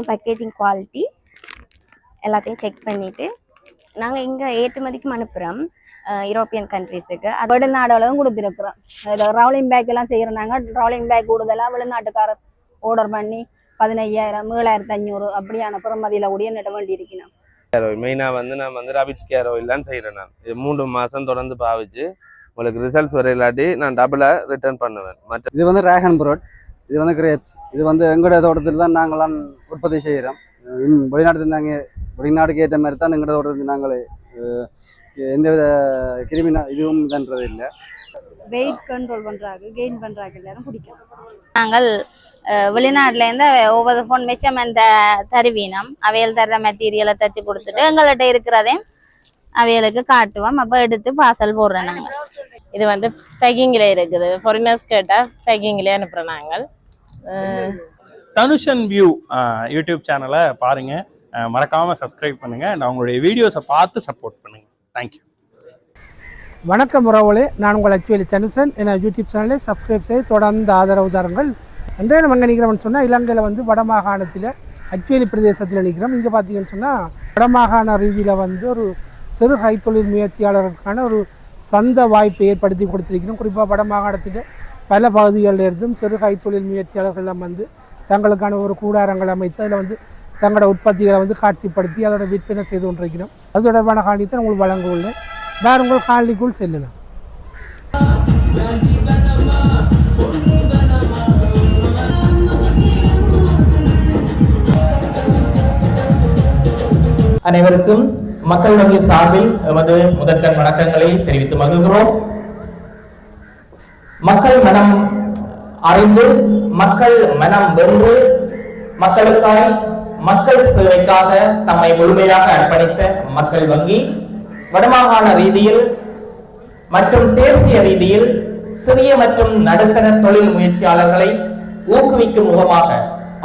Packaging quality எல்லாத்தையும் check பண்ணிவிட்டு நாங்கள் இங்கே ஏற்றுமதிக்கும் அனுப்புகிறோம் யூரோப்பியன் கண்ட்ரீஸுக்கு. அது வெளிநாடுகளும் கொடுத்துருக்குறோம். ரவுலிங் பேக் எல்லாம் செய்கிறனாங்க. ரவுலிங் பேக் கூடுதலாக வெளிநாட்டுக்காரர் ஆர்டர் பண்ணி 15,000 7,500 அப்படியான பெறுமதியில் கூடிய நட வேண்டி இருக்கணும். மெயினாக நான் ராபிட் கேர் ஆயில் தான் செய்கிறேன். நான் இது 3 மாதம் தொடர்ந்து பாவிச்சு உங்களுக்கு ரிசல்ட்ஸ் வர இல்லாட்டி நான் டபுளாக ரிட்டர்ன் பண்ணுவேன். மற்ற இது ரேகன் புரோட், இது கிரேப்ஸ், இது எங்களோட தோட்டத்தில் தான் நாங்களாம் உற்பத்தி செய்கிறோம். வெளிநாட்டுக்கு ஏற்ற மாதிரி தான் எங்களோட தோட்டத்தில் நாங்கள் எந்தவித கிருமி இதுவும் இதுன்றது இல்லை. வெயிட் கண்ட்ரோல் பண்ணுறாங்க, கெயின் பண்ணுறாங்க, எல்லாரும் பிடிக்கும். நாங்கள் வெளிநாட்டிலேருந்து ஒவ்வொரு ஃபோன் மெஷர்மெண்ட் தருவீனம், அவையில் தர்ற மெட்டீரியலை தச்சு கொடுத்துட்டு எங்கள்கிட்ட இருக்கிறதையும் அவைகளுக்கு காட்டுவோம். அப்போ எடுத்து பார்சல் போடுறோம். நாங்கள் இது பேக்கிங்கில் இருக்குது. ஃபாரினர்ஸ் கேட்டால் பேக்கிங்கிலே அனுப்புகிறோம். நாங்கள் தனுஷன் வியூ யூடியூப் சேனலை பாருங்க, மறக்காம சப்ஸ்கிரைப் பண்ணுங்க, அவங்களுடைய வீடியோஸை பார்த்து சப்போர்ட் பண்ணுங்க. தேங்க்யூ. வணக்கம் உறவுகளே, நான் உங்கள் அச்சுவேலி தனுஷன். என யூடியூப் சேனலை சப்ஸ்கிரைப் செய்து தொடர்ந்து ஆதரவு தாருங்கள். இன்றைய நம்ம எங்கே நிற்கிறோம்னு சொன்னால் இலங்கையில் வடமாகாணத்தில் அச்சுவேலி பிரதேசத்தில் நிற்கிறோம். இங்கே பார்த்தீங்கன்னு சொன்னால் வடமாகாண ரீதியில் ஒரு சிறு கைத்தொழில் முயற்சியாளர்களுக்கான ஒரு சந்த வாய்ப்பை ஏற்படுத்தி கொடுத்திருக்கிறோம். குறிப்பாக வடமாகாணத்தில் பல பகுதிகளில் இருந்தும் சிறு கைத்தொழில் முயற்சியாளர்கள்லாம் தங்களுக்கான ஒரு கூடாரங்கள் அமைத்து அதில் தங்களோட உற்பத்திகளை காட்சிப்படுத்தி அதோட விற்பனை செய்து கொண்டிருக்கிறோம். அது தொடர்பான காணியத்தை உங்களுக்கு வழங்க உள்ளேன். வேறு உங்கள் காணொளிக்குள் செல்லலாம். அனைவருக்கும் மக்கள் வங்கி சார்பில் எமது முதற்கண் வணக்கங்களை தெரிவித்து மகிழ்கிறோம். மக்கள் மனம் அறிந்து மக்கள் மனம் வென்று மக்களுக்காய் மக்கள் சேவைக்காக தம்மை முழுமையாக அர்ப்பணித்த மக்கள் வங்கி வடமாகாண ரீதியில் மற்றும் தேசிய ரீதியில் சிறிய மற்றும் நடுத்தர தொழில் முயற்சியாளர்களை ஊக்குவிக்கும் முகமாக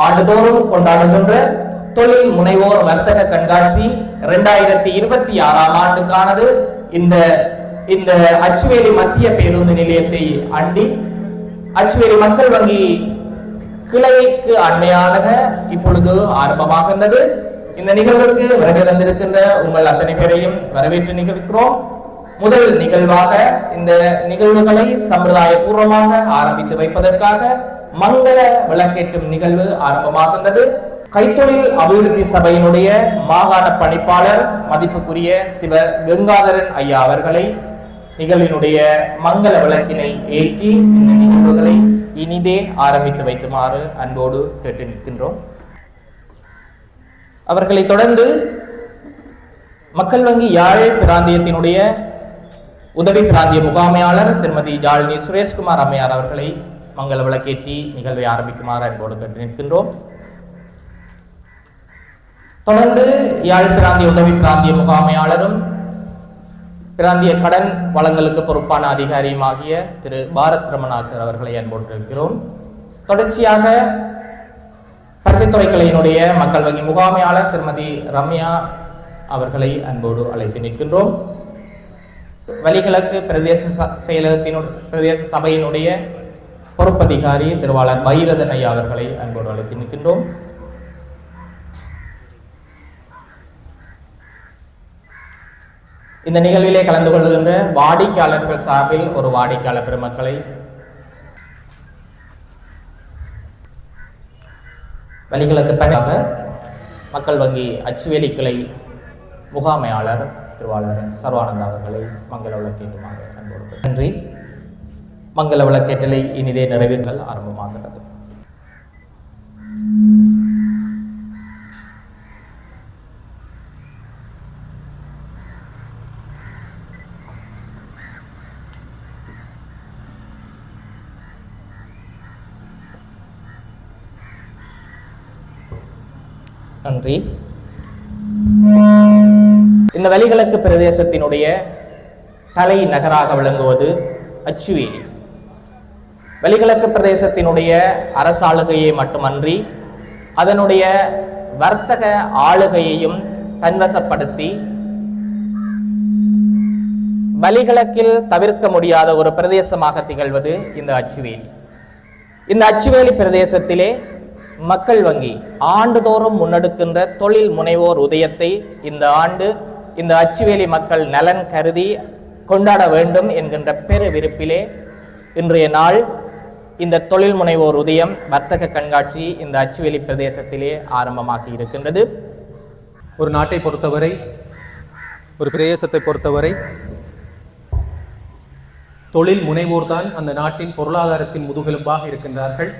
ஆண்டுதோறும் கொண்டாடுகின்ற தொழில் முனைவோர் வர்த்தக கண்காட்சி 2026ஆம் ஆண்டுக்கானது இந்த அச்சுவேலி மத்திய பேருந்து நிலையத்தை அண்டி அச்சுவேலி மக்கள் வங்கி கிளைக்கு அண்மையாக இப்பொழுது ஆரம்பமாகின்றது. இந்த நிகழ்வுக்கு வருகை தந்திருக்கின்ற உங்கள் அத்தனை பேரையும் வரவேற்று நிகழ்கிறோம். முதல் நிகழ்வாக இந்த நிகழ்வுகளை சம்பிரதாய பூர்வமாக ஆரம்பித்து வைப்பதற்காக மங்கள விளக்கேற்றும் நிகழ்வு ஆரம்பமாகின்றது. கைத்தொழில் அபிவிருத்தி சபையினுடைய மாகாண பணிப்பாளர் மதிப்புக்குரிய சிவ கங்காதரன் ஐயா அவர்களை நிகழ்வினுடைய மங்கள விளக்கினை ஏற்றி இந்த நிகழ்வுகளை இனிதே ஆரம்பித்து வைக்குமாறு அன்போடு கேட்டு நிற்கின்றோம். அவர்களை தொடர்ந்து மக்கள் வங்கி யாழ் பிராந்தியத்தினுடைய உதவி பிராந்திய முகாமையாளர் திருமதி ஜாழினி சுரேஷ்குமார் அம்மையார் அவர்களை மங்கள விளக்கேற்றி நிகழ்வை ஆரம்பிக்குமாறு அன்போடு கேட்டு நிற்கின்றோம். தொடர்ந்து யாழ் பிராந்திய உதவி பிராந்திய முகாமையாளரும் பிராந்திய கடன் வளங்களுக்கு பொறுப்பான அதிகாரியுமாகிய திரு பாரத் ரமணாசர் அவர்களை அன்போடு இருக்கிறோம். தொடர்ச்சியாக பருத்தித்துறை கிளையினுடைய மக்கள் வங்கி முகாமையாளர் திருமதி ரம்யா அவர்களை அன்போடு அழைத்து நிற்கின்றோம். வலிகிழக்கு பிரதேச சபையினுடைய பொறுப்பதிகாரி திருவாளர் பைரதன் ஐயா அவர்களை அன்போடு அழைத்து நிற்கின்றோம். இந்த நிகழ்விலே கலந்து கொள்கின்ற வாடிக்கையாளர்கள் சார்பில் ஒரு வாடிக்கையாளர் பெருமக்களை வலிகிழக்கு பணியாக மக்கள் வங்கி அச்சுவேலி கிளை முகாமையாளர் திருவாளர் சர்வானந்தா அவர்களை மங்கள விளக்கேற்றுமாறு அன்போடு நன்றி. மங்கள விளக்கேற்றலை இனிதே நிறைவேற்றல் ஆரம்பமாகிறது. நன்றி. இந்த வலிகிழக்கு பிரதேசத்தினுடைய தலை நகராக விளங்குவது அச்சுவேலி. வலிகிழக்கு பிரதேசத்தினுடைய அரசாளுகையை மட்டுமன்றி அதனுடைய வர்த்தக ஆளுகையையும் தன்வசப்படுத்தி வலிகிழக்கில் தவிர்க்க முடியாத ஒரு பிரதேசமாக திகழ்வது இந்த அச்சுவேலி. இந்த அச்சுவேலி பிரதேசத்திலே மக்கள் வங்கி ஆண்டுதோறும் முன்னெடுக்கின்ற தொழில் முனைவோர் உதயத்தை இந்த ஆண்டு இந்த அச்சுவேலி மக்கள் நலன் கருதி கொண்டாட வேண்டும் என்கின்ற பெரு விருப்பிலே இன்றைய நாள் இந்த தொழில் முனைவோர் உதயம் வர்த்தக கண்காட்சி இந்த அச்சுவேலி பிரதேசத்திலே ஆரம்பமாகி இருக்கின்றது. ஒரு நாட்டை பொறுத்தவரை, ஒரு பிரதேசத்தை பொறுத்தவரை தொழில் முனைவோர் தான் அந்த நாட்டின் பொருளாதாரத்தின் முதுகெலும்பாக இருக்கின்றார்கள்.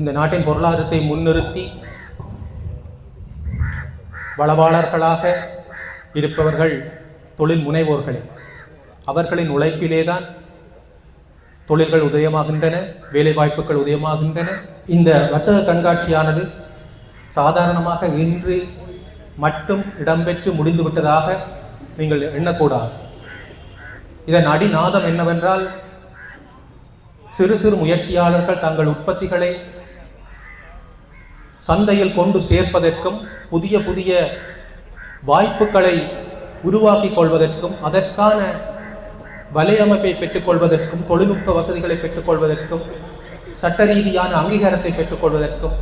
இந்த நாட்டின் பொருளாதாரத்தை முன்னிறுத்தி வளவாளர்களாக இருப்பவர்கள் தொழில் முனைவோர்களே. அவர்களின் உழைப்பிலே தான் தொழில்கள் உதயமாகின்றன, வேலைவாய்ப்புகள் உதயமாகின்றன. இந்த வர்த்தக கண்காட்சியானது சாதாரணமாக இன்று மட்டும் இடம்பெற்று முடிந்துவிட்டதாக நீங்கள் எண்ணக்கூடாது. இதன் அடிநாதம் என்னவென்றால், சிறு சிறு முயற்சியாளர்கள் தங்கள் உற்பத்திகளை சந்தையில் கொண்டு சேர்ப்பதற்கும் புதிய புதிய வாய்ப்புகளை உருவாக்கி கொள்வதற்கும் அதற்கான வலையமைப்பை பெற்றுக்கொள்வதற்கும் தொழில்நுட்ப வசதிகளை பெற்றுக்கொள்வதற்கும் சட்ட ரீதியான அங்கீகாரத்தை பெற்றுக்கொள்வதற்கும்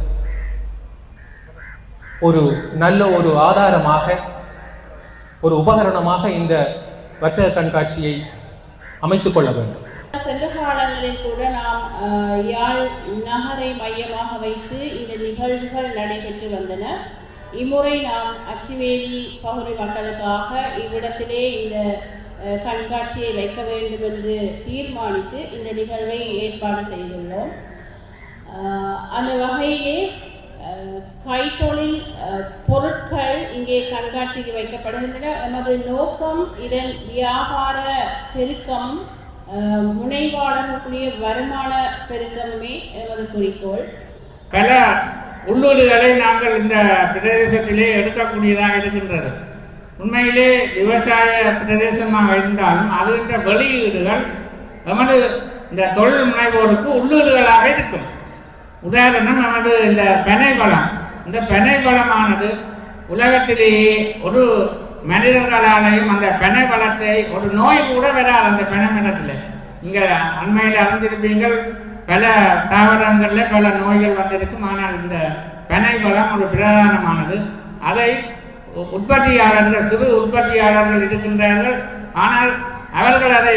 ஒரு நல்ல ஒரு ஆதாரமாக, ஒரு உபகரணமாக இந்த வர்த்தக கண்காட்சியை அமைத்துக் கொள்ள வேண்டும். சென்ற காலங்களில் கூட நாம் யாழ் நகரை மையமாக வைத்து இந்த நிகழ்வுகள் நடைபெற்று வந்தன. இம்முறை நாம் அச்சுவேலி பகுதி மக்களுக்காக இவ்விடத்திலே இந்த கண்காட்சியை வைக்க வேண்டும் என்று தீர்மானித்து இந்த நிகழ்வை ஏற்பாடு செய்துள்ளோம். அந்த வகையிலே கைத்தொழில் பொருட்கள் இங்கே கண்காட்சிக்கு வைக்கப்படுகின்றன. எமது நோக்கம் இதன் வியாபார பெருக்கம், முனைவாளர்களுடைய வருமான பெருக்கமே எமது குறிக்கோள். பல உள்ளூர்களை நாங்கள் இந்த பிரதேசத்திலே எடுக்கக்கூடியதாக இருக்கின்றது. உண்மையிலே விவசாய பிரதேசமாக இருந்தாலும் அது இந்த வெளியீடுகள் நமது இந்த தொழில் முனைவோருக்கு உள்ளூர்களாக இருக்கும். உதாரணம், நமது இந்த பனைவளம். இந்த பனைவளமானது உலகத்திலேயே ஒரு மனிதர்களாலையும் அந்த பனை வளத்தை ஒரு நோய் கூட வராது. அந்த பனை மரத்தில் இங்கே அண்மையில் அறிந்திருப்பீங்கள், பல தாவரங்களில் பல நோய்கள் வந்திருக்கும். ஆனால் இந்த பனை வளம் ஒரு பிரதானமானது. அதை உற்பத்தியாளர்கள், சிறு உற்பத்தியாளர்கள் இருக்கின்றார்கள். ஆனால் அவர்கள் அதை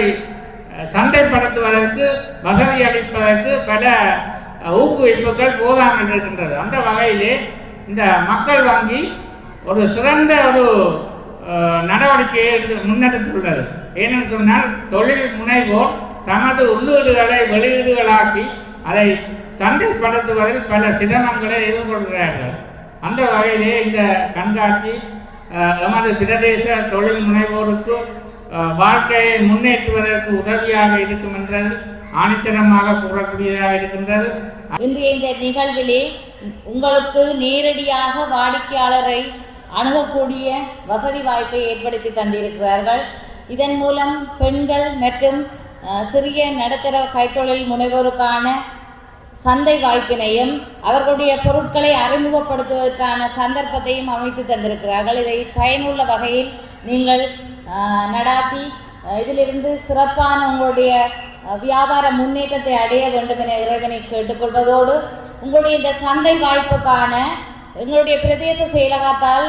சந்தைப்படுத்துவதற்கு, வசதி அளிப்பதற்கு பல ஊக்குவிப்புகள் போதாமல் இருக்கின்றது. அந்த வகையிலே இந்த மக்கள் வங்கி ஒரு சிறந்த ஒரு நடவடிக்கையை முன்னெடுத்துள்ளது. ஏனென்று சொன்னால், தொழில் முனைவோர் தமது உள்ளீடுகளை வெளியீடுகளாக்கி அதை சந்தைப்படுத்துவதில் பல சிரமங்களை எதிர்கொள்கிறார்கள். அந்த வகையிலே இந்த கண்காட்சி எமது பிரதேச தொழில் முனைவோருக்கு வாழ்க்கையை முன்னேற்றுவதற்கு உதவியாக இருக்கும் என்றது ஆணித்தரமாக கூறக்கூடியதாக இருக்கின்றது. இன்றைய இந்த நிகழ்விலே உங்களுக்கு நேரடியாக வாடிக்கையாளரை அணுகக்கூடிய வசதி வாய்ப்பை ஏற்படுத்தி தந்திருக்கிறார்கள். இதன் மூலம் பெண்கள் மற்றும் சிறிய நடுத்தர கைத்தொழில் முனைவோருக்கான சந்தை வாய்ப்பினையும் அவர்களுடைய பொருட்களை அறிமுகப்படுத்துவதற்கான சந்தர்ப்பத்தையும் அமைத்து தந்திருக்கிறார்கள். இதை பயனுள்ள வகையில் நீங்கள் நடாத்தி இதிலிருந்து சிறப்பான உங்களுடைய வியாபார முன்னேற்றத்தை அடைய வேண்டும் என இறைவனை கேட்டுக்கொள்வதோடு, உங்களுடைய இந்த சந்தை வாய்ப்புக்கான எங்களுடைய பிரதேச செயலகத்தால்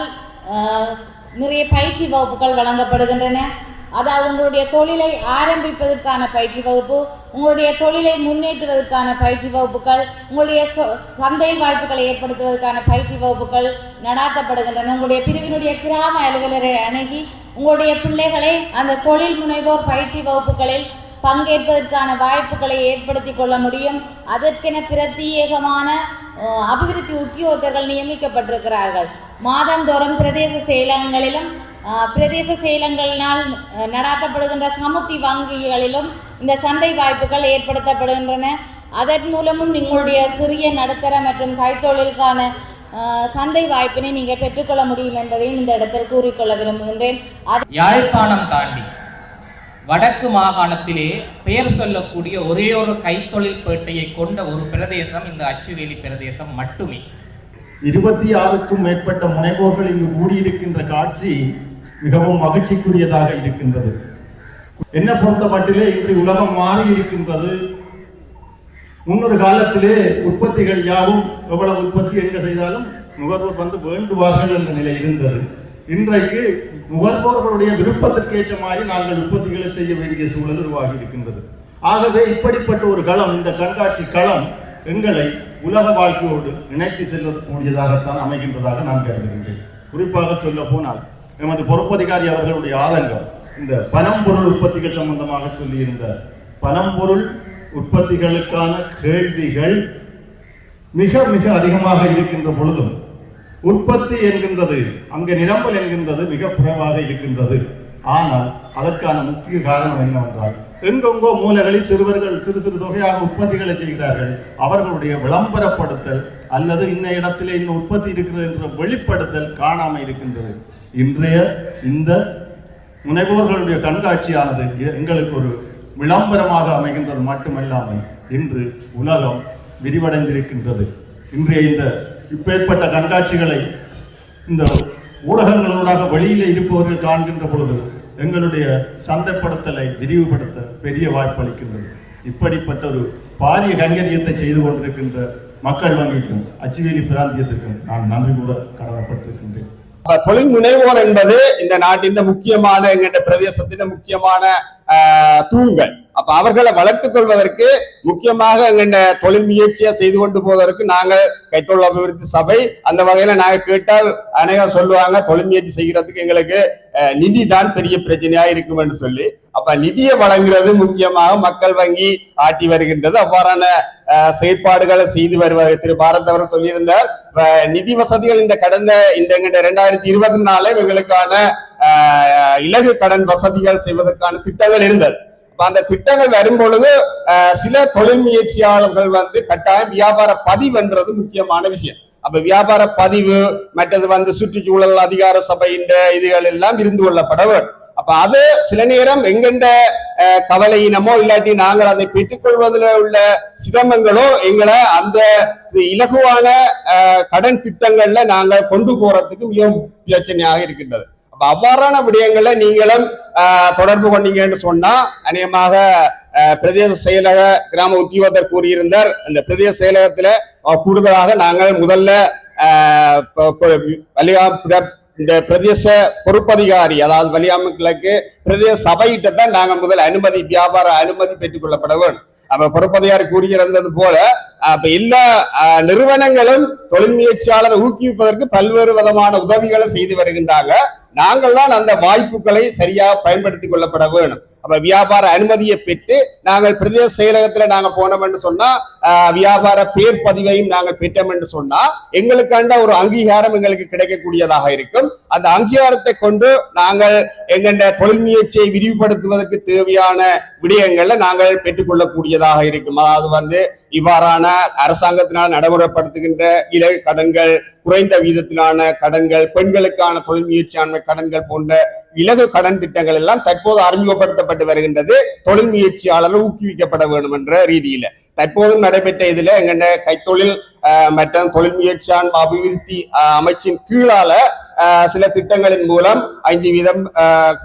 நிறைய பயிற்சி வகுப்புகள் வழங்கப்படுகின்றன. அதாவது உங்களுடைய தொழிலை ஆரம்பிப்பதற்கான பயிற்சி வகுப்பு, உங்களுடைய தொழிலை முன்னேற்றுவதற்கான பயிற்சி வகுப்புகள், உங்களுடைய சந்தை வாய்ப்புகளை ஏற்படுத்துவதற்கான பயிற்சி வகுப்புகள் நடாத்தப்படுகின்றன. உங்களுடைய பிரிவினுடைய கிராம அலுவலரை அணுகி உங்களுடைய பிள்ளைகளை அந்த தொழில் முனைவோர் பயிற்சி வகுப்புகளில் பங்கேற்பதற்கான வாய்ப்புகளை ஏற்படுத்தி கொள்ள முடியும். அதற்கென பிரத்யேகமான அபிவிருத்தி உத்தியோகத்தர்கள் நியமிக்கப்பட்டிருக்கிறார்கள். மாதந்தோறும் பிரதேச செயலகங்களிலும் பிரதேச செயலகங்களினால் நடாத்தப்படுகின்ற சமுத்தி வங்கிகளிலும் இந்த சந்தை வாய்ப்புகள் ஏற்படுத்தப்படுகின்றன. அதன் மூலமும் உங்களுடைய சிறிய நடுத்தர மற்றும் கைத்தொழிலுக்கான சந்தை வாய்ப்பினை நீங்கள் பெற்றுக்கொள்ள முடியும் என்பதையும் இந்த இடத்தில் கூறிக்கொள்ள விரும்புகின்றேன். யாழ்ப்பாணம் தாண்டி வடக்கு மாகாணத்திலே பெயர் சொல்லக்கூடிய ஒரே ஒரு கைத்தொழில் பேட்டையை கொண்ட ஒரு பிரதேசம் இந்த அச்சுவேலி பிரதேசம் மட்டுமே. 26க்கும் மேற்பட்ட முனைவோர்கள் இங்கு கூடியிருக்கின்ற காட்சி மிகவும் மகிழ்ச்சிக்குரியதாக இருக்கின்றது. என்ன பொறுத்த மட்டிலே இன்று உலகம் மாறி இருக்கின்றது. முன்னொரு காலத்திலே உற்பத்திகள் யாவும் எவ்வளவு உற்பத்தி எங்கே செய்தாலும் நுகர்வோர் வந்து வேண்டுவார்கள் என்ற நிலை இருந்தது. இன்றைக்கு நுகர்வோர்களுடைய விருப்பத்திற்கேற்ற மாதிரி நாங்கள் உற்பத்திகளை செய்ய வேண்டிய சூழல் உருவாகி இருக்கின்றது. ஆகவே இப்படிப்பட்ட ஒரு களம், இந்த கண்காட்சி களம் எங்களை உலக வாழ்க்கையோடு இணைத்து செல்லக்கூடியதாகத்தான் அமைகின்றதாக நான் கருதுகின்றேன். குறிப்பாக சொல்ல போனால் எமது பொறுப்பதிகாரி அவர்களுடைய ஆதங்கம் இந்த பனம்பொருள் உற்பத்திகள் சம்பந்தமாக சொல்லியிருந்த பனம்பொருள் உற்பத்திகளுக்கான கேள்விகள் மிக மிக அதிகமாக இருக்கின்ற பொழுதும் உற்பத்தி என்கின்றது, அங்கே நிரம்பல் என்கின்றது மிக குறைவாக இருக்கின்றது. ஆனால் அதற்கான முக்கிய காரணம் என்னவென்றால் எங்கெங்கோ மூலைகளில் சிறுவர்கள் சிறு சிறு தொகையாக உற்பத்திகளை செய்கிறார்கள். அவர்களுடைய விளம்பரப்படுத்தல் அல்லது இன்ன இடத்திலே இன்னும் உற்பத்தி இருக்கிறது என்ற வெளிப்படுத்தல் காணாமல் இருக்கின்றது. இன்றைய இந்த முனைவோர்களுடைய கண்காட்சியானது எங்களுக்கு ஒரு விளம்பரமாக அமைகின்றது மட்டுமல்லாமல் இன்று உலகம் விரிவடைந்திருக்கின்றது. இன்றைய இந்த இப்பேற்பட்ட கண்காட்சிகளை இந்த ஊடகங்களூடாக வெளியிலே இருப்பவர்கள் காண்கின்ற பொழுது எங்களுடைய சந்தைப்படுத்தலை விரிவுபடுத்த பெரிய வாய்ப்பு அளிக்கின்றது. இப்படிப்பட்ட ஒரு பாரிய கைங்கரியத்தை செய்து கொண்டிருக்கின்ற மக்கள் வங்கிக்கும் அச்சுவேலி பிராந்தியத்திற்கும் நான் நன்றி கூற கடமைப்பட்டிருக்கின்றேன். தொழில் முனைவோர் என்பது இந்த நாட்டின் முக்கியமான எங்கிட்ட பிரதேசத்தின் முக்கியமான தூண்கள். அப்ப அவர்களை வளர்த்துக் கொள்வதற்கு முக்கியமாக எங்க தொழில் முயற்சியை செய்து கொண்டு போவதற்கு நாங்கள் கைத்தொழில் அபிவிருத்தி சபை அந்த வகையில நாங்க கேட்டால் அநேகம் சொல்லுவாங்க தொழில் முயற்சி செய்கிறதுக்கு எங்களுக்கு நிதி தான் பெரிய பிரச்சனையா இருக்கும் என்று சொல்லி. அப்ப நிதியை வழங்குறது முக்கியமாக மக்கள் வங்கி ஆட்டி வருகின்றது. அவ்வாறான செயற்பாடுகளை செய்து வருவார். திரு பாரத் அவர் சொல்லியிருந்தார் நிதி வசதிகள் இந்த கடந்த இந்த 2024 எங்களுக்கான இலகு கடன் வசதிகள் செய்வதற்கான திட்டங்கள் இருந்தது. அந்த திட்டங்கள் வரும் பொழுது சில தொழில் முயற்சியாளர்கள் வந்து கட்டாயம் வியாபார பதிவுன்றது முக்கியமான விஷயம். அப்ப வியாபார பதிவு மற்றது சுற்றுச்சூழல் அதிகார சபையின் இதுகள் எல்லாம் இருந்து கொள்ளப்பட வேண்டும். அப்ப அது சில நேரம் எங்கெண்ட கவலையினமோ இல்லாட்டி நாங்கள் அதை பெற்றுக்கொள்வதில் உள்ள சிரமங்களோ எங்களை அந்த இலகுவான கடன் திட்டங்கள்ல நாங்கள் கொண்டு போறதுக்கு மிகவும் பிரச்சனையாக இருக்கின்றது. அப்ப அவ்வாறான விடயங்களை நீங்களும் தொடர்பு கொண்டீங்கன்னு சொன்னா அநேகமாக பிரதேச செயலக கிராம உத்தியோகத்தர் கூறியிருந்தார். அந்த பிரதேச செயலகத்துல கூடுதலாக நாங்கள் முதல்ல இந்த பிரதேச பொறுப்பதிகாரி அதாவது வலியாமை கிழக்கு பிரதேச சபையிட்ட தான் நாங்கள் முதல் அனுமதி வியாபார அனுமதி பெற்றுக் கொள்ளப்பட வேண்டும். அப்ப பொறுப்பதிகாரி கூறியிருந்தது போல அப்ப எல்லா நிறுவனங்களும் தொழில் முயற்சியாளரை ஊக்குவிப்பதற்கு பல்வேறு விதமான உதவிகளை செய்து வருகின்றாங்க. நாங்கள் தான் அந்த வாய்ப்புகளை சரியாக பயன்படுத்திக் கொள்ளப்பட வேணும். அப்ப வியாபார அனுமதியை பெற்று நாங்கள் பிரதேச செயலகத்துல நாங்க போனோம் என்று சொன்னா வியாபார பேர் பதிவையும் நாங்கள் பெற்றோம் என்று சொன்னா எங்களுக்காண்ட ஒரு அங்கீகாரம் எங்களுக்கு கிடைக்கக்கூடியதாக இருக்கும். அந்த அங்கீகாரத்தை கொண்டு நாங்கள் எங்கண்ட தொழில் முயற்சியை விரிவுபடுத்துவதற்கு தேவையான விடயங்களை நாங்கள் பெற்றுக்கொள்ளக்கூடியதாக இருக்கும். அதாவது இவ்வாறான அரசாங்கத்தினால் நடைமுறைப்படுத்துகின்ற இலகு கடன்கள், குறைந்த வீதத்திலான கடன்கள், பெண்களுக்கான தொழில் முயற்சியாண்மை கடன்கள் போன்ற இலகு கடன் திட்டங்கள் எல்லாம் தற்போது அறிமுகப்படுத்தப்பட்டு வருகின்றது. தொழில் முயற்சியாளர்கள் ஊக்குவிக்கப்பட வேண்டும் என்ற ரீதியில தற்போதும் நடைபெற்ற இதுல எங்க கைத்தொழில் மற்றும் தொழில் முயற்சியான் அபிவிருத்தி அமைச்சின் கீழால சில திட்டங்களின் மூலம் 5%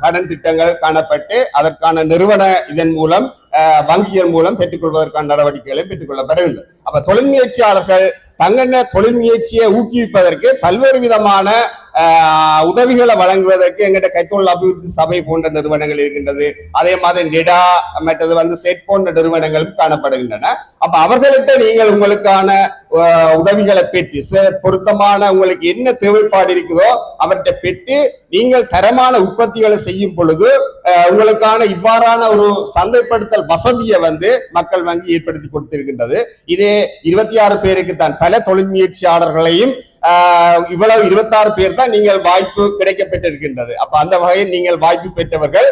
கடன் திட்டங்கள் காணப்பட்டு அதற்கான நிறுவன இதன் மூலம் வங்கிகள் மூலம் பெற்றுக்கொள்வதற்கான நடவடிக்கைகளை பெற்றுக்கொள்ளப்படுகின்றன. அப்ப தொழில் முயற்சியாளர்கள் தங்கன தொழில் முயற்சியை ஊக்குவிப்பதற்கு பல்வேறு விதமான உதவிகளை வழங்குவதற்கு எங்கிட்ட கைத்தொழில் அபிவிருத்தி சபை போன்ற நிறுவனங்கள் இருக்கின்றது. அதே மாதிரி நெடா மற்றது செட் போன்ற நிறுவனங்களும் காணப்படுகின்றன. அப்ப அவர்கள்ட்ட நீங்கள் உங்களுக்கான உதவிகளை பெற்று பொருத்தமான உங்களுக்கு என்ன தேவைப்பாடு இருக்குதோ அவற்றை பெற்று நீங்கள் தரமான உற்பத்திகளை செய்யும் பொழுது உங்களுக்கான இவ்வாறான ஒரு சந்தைப்படுத்தல் வசதியை மக்கள் வங்கி ஏற்படுத்தி கொடுத்திருக்கின்றது. இதே 26 பேருக்கு தான் பல தொழில் முயற்சியாளர்களையும் இவ்வளவு 26 பேர் தான் நீங்கள் வாய்ப்பு கிடைக்க பெற்றிருக்கின்றது. அப்ப அந்த வகையில் நீங்கள் வாய்ப்பு பெற்றவர்கள்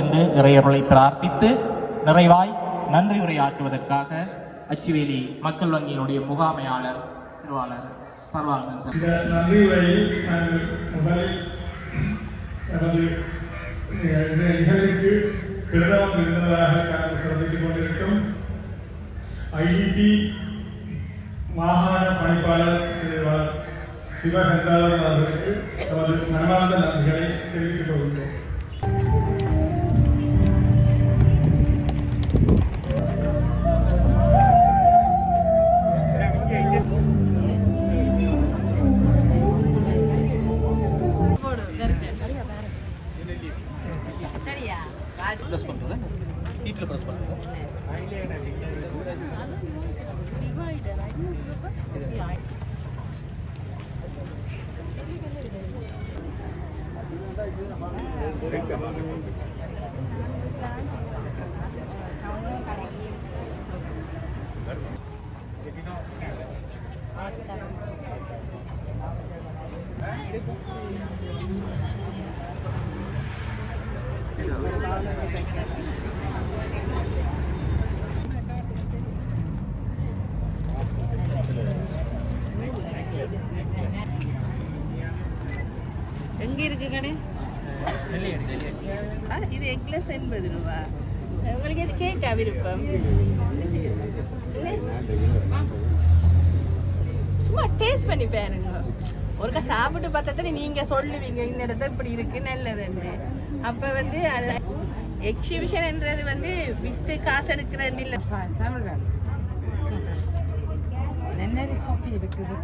என்று இறையருளை பிரார்த்தித்து நிறைவாய் நன்றி உரையாற்றுவதற்காக அச்சுவேலி மக்கள் வங்கியினுடைய முகாமையாளர் திருவாளர் சர்வானந்தன் சார். இந்த நன்றி உரையை முதலில் எனது நிகழ்வுக்கு பிரதம விருந்தினராக சிறப்பித்துக் கொண்டிருக்கும் ஐடிபி மாகாண பணிப்பாளர் சிவகங்காதரன் அவர்களுக்கு நமது மனமார்ந்த நன்றிகளை தெரிவித்துக் கொள்கிறோம். எங்க இருக்கு கடை? இது எக்லஸ் 80 ரூபா. உங்களுக்கு எது கேக்கா விருப்பம்? சும்மா டேஸ்ட் பண்ணி பாருங்க. ஒருக்கா சாப்பிட்டு பார்த்தா நீங்க சொல்லுவீங்க இந்த இடத்த இப்படி இருக்கு நல்லதுன்னு. அப்ப வந்து எக்ஸிபிஷன்ன்றது வந்து வித்து காசு எடுக்கிறது இல்லை. நென்னரி காப்பி இருக்குது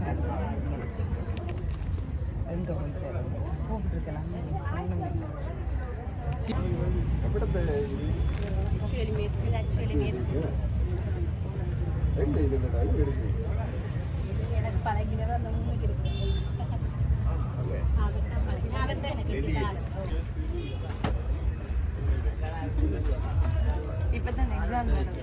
எங்க போயிட்டு கூப்பிட்டுருக்கலாம். எனக்கு பழகினதான் அந்த உங்களுக்கு இருக்கு. இப்பதான் எக்ஸாம் நடக்குது.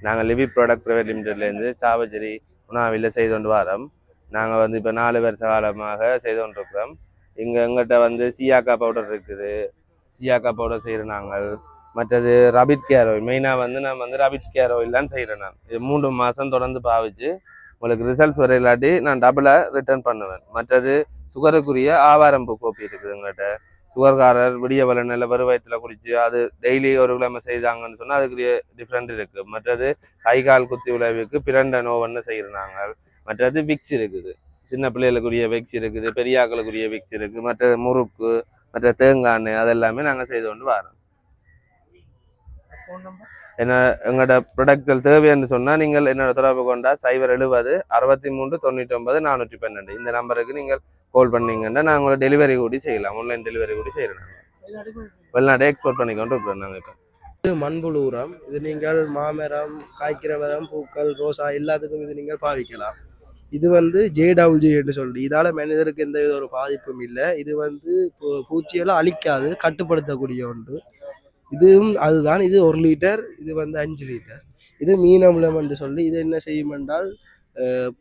நாங்கள் லிவி ப்ராடக்ட் ப்ரைவேட் லிமிடெட்லேருந்து சாவச்சேரி உணாவில் செய்து கொண்டு வரோம். நாங்கள் வந்து இப்போ 4 வருஷ காலமாக செய்து கொண்டிருக்கிறோம். இங்கே எங்கள்கிட்ட வந்து சியாக்கா பவுடர் இருக்குது, சியாக்கா பவுடர் செய்கிறோம் நாங்கள். மற்றது ரபிட் கேர் ஆயில், மெயினாக வந்து நான் வந்து ரபிட் கேர் ஆயில் தான் செய்கிறேன். நான் இது 3 மாதம் தொடர்ந்து பாவிச்சு உங்களுக்கு ரிசல்ட்ஸ் வர இல்லாட்டி நான் டபுளாக ரிட்டர்ன் பண்ணுவேன். மற்றது சுகருக்குரிய ஆவாரம் பூ கோப்பி இருக்குது எங்கள்கிட்ட. சுகர்காரர் விடிய வலை நல்ல வறுவயத்தில் குடிச்சு அது டெய்லி ஒரு கிழமை செய்தாங்கன்னு சொன்னால் அதுக்குரிய டிஃப்ரெண்ட் இருக்குது. மற்றது கை கால் குத்தி உழவுக்கு பிரண்ட நோவன்னு செய்கிறோம் நாங்கள். மற்றது விக்ஸ் இருக்குது, சின்ன பிள்ளைகளுக்குரிய விக்ஸ் இருக்குது, பெரியாக்களுக்குரிய விக்ஸ் இருக்குது, மற்ற முறுக்கு, மற்ற தேங்காய் அதெல்லாமே நாங்கள் செய்து கொண்டு வரோம். என்ன எங்களோட ப்ரொடக்ட்கள் தேவைன்னு சொன்னால் நீங்கள் என்னோட தொடர்பு கொண்டா 070 63 99 412 இந்த நம்பருக்கு நீங்கள் கால் பண்ணீங்கன்னா நாங்கள் உங்களை டெலிவரி கூடி செய்யலாம். ஆன்லைன் டெலிவரி கூடி செய்கிறோம். வெளிநாட்டை எக்ஸ்போர்ட் பண்ணிக்கொண்டு இருக்கிறோம் நாங்கள். இப்போ இது மண்புழு உரம். இது நீங்கள் மாமரம், காய்க்கிற மரம், பூக்கள், ரோசா எல்லாத்துக்கும் இது நீங்கள் பாவிக்கலாம். இது வந்து JWG என்று சொல்லி இதால் மனிதருக்கு எந்த வித ஒரு பாதிப்பும் இல்லை. இது வந்து பூச்சியெல்லாம் அழிக்காது, கட்டுப்படுத்தக்கூடிய ஒன்று. இதுவும் அதுதான். இது 1 லிட்டர், இது வந்து 5 லிட்டர். இது மீனமிலம் என்று சொல்லி இது என்ன செய்யும் என்றால்